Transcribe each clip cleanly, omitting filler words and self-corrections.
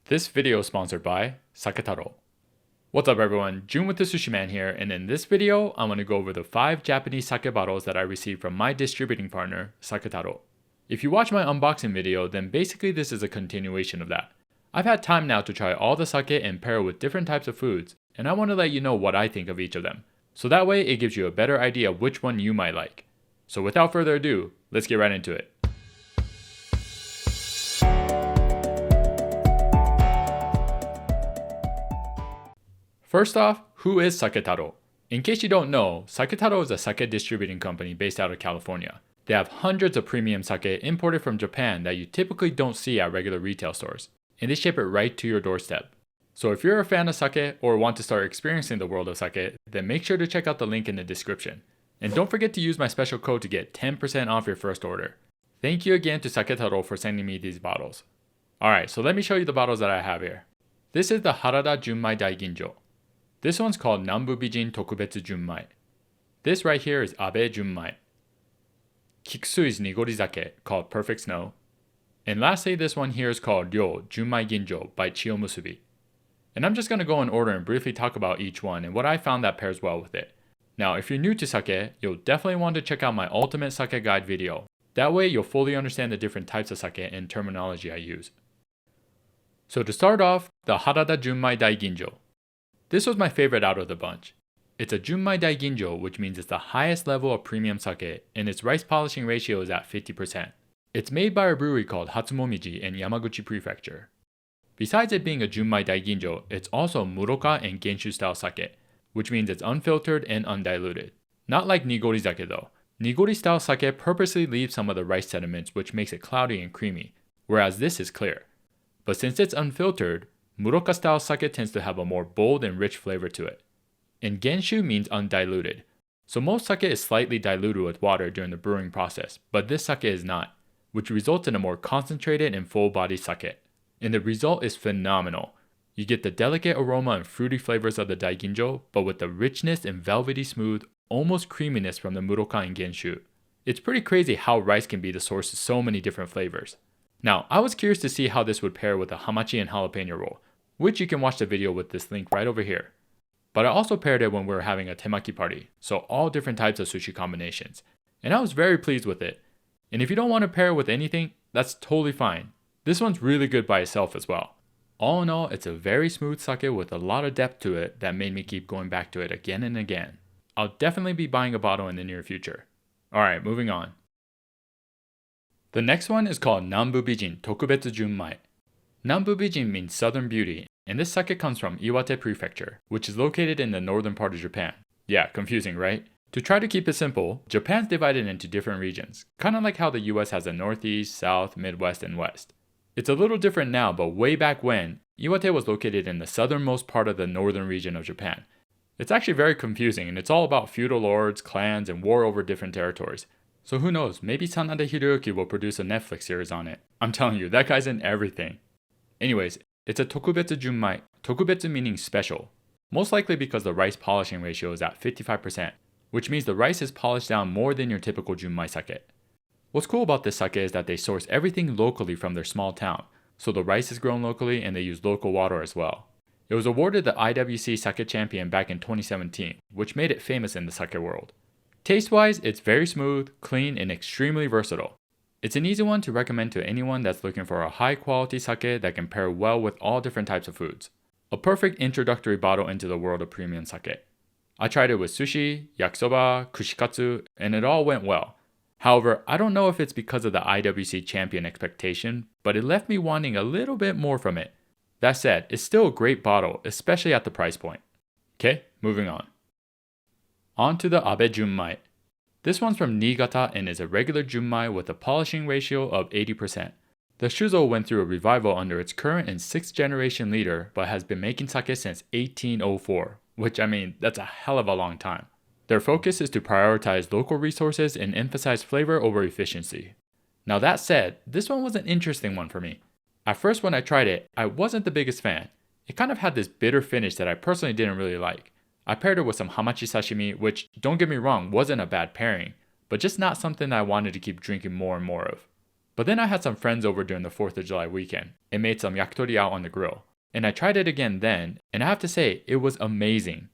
This video is sponsored by Saketaro. What's up everyone, Jun with the Sushi Man here, and in this video, I'm going to go over the 5 Japanese sake bottles that I received from my distributing partner, Saketaro. If you watch my unboxing video, then basically this is a continuation of that. I've had time now to try all the sake and pair it with different types of foods, and I want to let you know what I think of each of them. So that way it gives you a better idea of which one you might like. So without further ado, let's get right into it. First off, who is Saketaro? In case you don't know, Saketaro is a sake distributing company based out of California. They have hundreds of premium sake imported from Japan that you typically don't see at regular retail stores, and they ship it right to your doorstep. So if you're a fan of sake or want to start experiencing the world of sake, then make sure to check out the link in the description. And don't forget to use my special code to get 10% off your first order. Thank you again to Saketaro for sending me these bottles. Alright, so let me show you the bottles that I have here. This is the Harada Junmai Daiginjo. This one's called Nanbu Bijin Tokubetsu Junmai. This right here is Abe Junmai. Kikusui's Nigori sake called Perfect Snow. And lastly, this one here is called Ryo Junmai Ginjo by Chiyomusubi. And I'm just going to go in order and briefly talk about each one and what I found that pairs well with it. Now, if you're new to sake, you'll definitely want to check out my ultimate sake guide video. That way you'll fully understand the different types of sake and terminology I use. So to start off, the Harada Junmai Daiginjo. This was my favorite out of the bunch. It's a Junmai Daiginjo, which means it's the highest level of premium sake, and its rice polishing ratio is at 50%. It's made by a brewery called Hatsumomiji in Yamaguchi Prefecture. Besides it being a Junmai Daiginjo, it's also Muroka and Genshu style sake, which means it's unfiltered and undiluted. Not like Nigori sake though. Nigori style sake purposely leaves some of the rice sediments, which makes it cloudy and creamy, whereas this is clear. But since it's unfiltered, Muroka style sake tends to have a more bold and rich flavor to it. And Genshu means undiluted. So most sake is slightly diluted with water during the brewing process, but this sake is not, which results in a more concentrated and full-bodied sake. And the result is phenomenal. You get the delicate aroma and fruity flavors of the Daiginjo, but with the richness and velvety smooth, almost creaminess from the Muroka and Genshu. It's pretty crazy how rice can be the source of so many different flavors. Now, I was curious to see how this would pair with a hamachi and jalapeno roll, which you can watch the video with this link right over here. But I also paired it when we were having a temaki party, so all different types of sushi combinations. And I was very pleased with it. And if you don't want to pair it with anything, that's totally fine. This one's really good by itself as well. All in all, it's a very smooth sake with a lot of depth to it that made me keep going back to it again and again. I'll definitely be buying a bottle in the near future. Alright, moving on. The next one is called Nanbu Bijin Tokubetsu Junmai. Nanbu Bijin means southern beauty, and this sake comes from Iwate Prefecture, which is located in the northern part of Japan. Yeah, confusing, right? To try to keep it simple, Japan's divided into different regions, kind of like how the US has a northeast, south, midwest, and west. It's a little different now, but way back when, Iwate was located in the southernmost part of the northern region of Japan. It's actually very confusing, and it's all about feudal lords, clans, and war over different territories. So who knows, maybe Sanada Hiroyuki will produce a Netflix series on it. I'm telling you, that guy's in everything. Anyways, it's a Tokubetsu Junmai, Tokubetsu meaning special. Most likely because the rice polishing ratio is at 55%, which means the rice is polished down more than your typical Junmai sake. What's cool about this sake is that they source everything locally from their small town, so the rice is grown locally and they use local water as well. It was awarded the IWC Sake Champion back in 2017, which made it famous in the sake world. Taste-wise, it's very smooth, clean, and extremely versatile. It's an easy one to recommend to anyone that's looking for a high-quality sake that can pair well with all different types of foods. A perfect introductory bottle into the world of premium sake. I tried it with sushi, yakisoba, kushikatsu, and it all went well. However, I don't know if it's because of the IWC champion expectation, but it left me wanting a little bit more from it. That said, it's still a great bottle, especially at the price point. Okay, moving on. On to the Abe Junmai. This one's from Niigata and is a regular Junmai with a polishing ratio of 80%. The Shuzo went through a revival under its current and 6th generation leader, but has been making sake since 1804, which that's a hell of a long time. Their focus is to prioritize local resources and emphasize flavor over efficiency. Now that said, this one was an interesting one for me. At first when I tried it, I wasn't the biggest fan. It kind of had this bitter finish that I personally didn't really like. I paired it with some hamachi sashimi, which, don't get me wrong, wasn't a bad pairing, but just not something that I wanted to keep drinking more and more of. But then I had some friends over during the 4th of July weekend and made some yakitori out on the grill. And I tried it again then, and I have to say, it was amazing.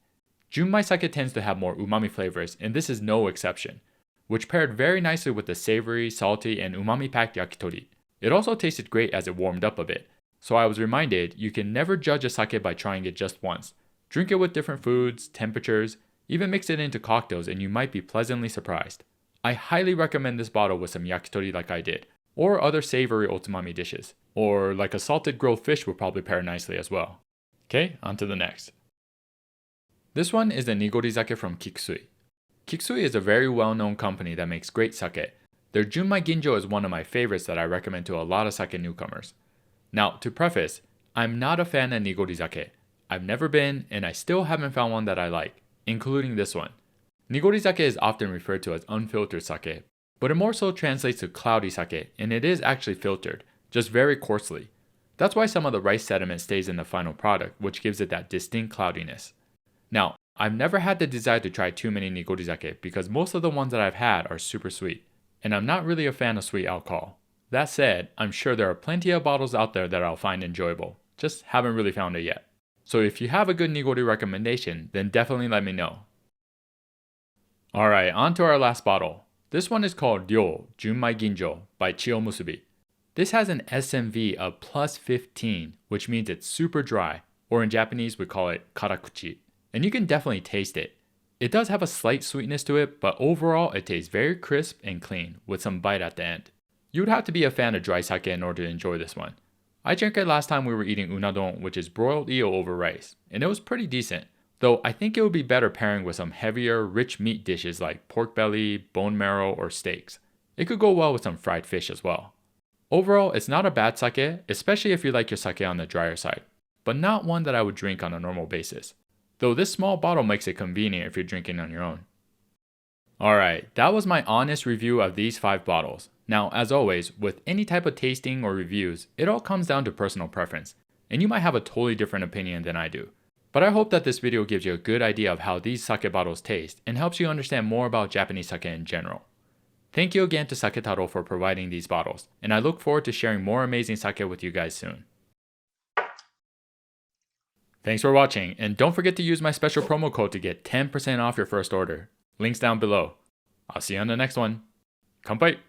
Junmai sake tends to have more umami flavors, and this is no exception, which paired very nicely with the savory, salty, and umami-packed yakitori. It also tasted great as it warmed up a bit, so I was reminded you can never judge a sake by trying it just once. Drink it with different foods, temperatures, even mix it into cocktails and you might be pleasantly surprised. I highly recommend this bottle with some yakitori like I did, or other savory otsumami dishes, or like a salted grilled fish would probably pair nicely as well. Okay, on to the next. This one is the Nigori sake from Kikusui. Kikusui is a very well-known company that makes great sake. Their Junmai Ginjo is one of my favorites that I recommend to a lot of sake newcomers. Now, to preface, I'm not a fan of Nigori sake. I've never been, and I still haven't found one that I like, including this one. Nigori sake is often referred to as unfiltered sake, but it more so translates to cloudy sake, and it is actually filtered, just very coarsely. That's why some of the rice sediment stays in the final product, which gives it that distinct cloudiness. Now, I've never had the desire to try too many Nigori sake because most of the ones that I've had are super sweet, and I'm not really a fan of sweet alcohol. That said, I'm sure there are plenty of bottles out there that I'll find enjoyable, just haven't really found it yet. So if you have a good Nigori recommendation, then definitely let me know. Alright, on to our last bottle. This one is called Ryo Junmai Ginjo by Chiyo Musubi. This has an SMV of plus 15, which means it's super dry, or in Japanese we call it karakuchi. And you can definitely taste it. It does have a slight sweetness to it, but overall it tastes very crisp and clean, with some bite at the end. You would have to be a fan of dry sake in order to enjoy this one. I drank it last time we were eating unadon, which is broiled eel over rice, and it was pretty decent. Though I think it would be better pairing with some heavier, rich meat dishes like pork belly, bone marrow, or steaks. It could go well with some fried fish as well. Overall, it's not a bad sake, especially if you like your sake on the drier side, but not one that I would drink on a normal basis. Though this small bottle makes it convenient if you're drinking on your own. Alright, that was my honest review of these 5 bottles. Now, as always, with any type of tasting or reviews, it all comes down to personal preference, and you might have a totally different opinion than I do. But I hope that this video gives you a good idea of how these sake bottles taste and helps you understand more about Japanese sake in general. Thank you again to Saketaro for providing these bottles, and I look forward to sharing more amazing sake with you guys soon. Thanks for watching, and don't forget to use my special promo code to get 10% off your first order. Links down below. I'll see you on the next one. Kanpai!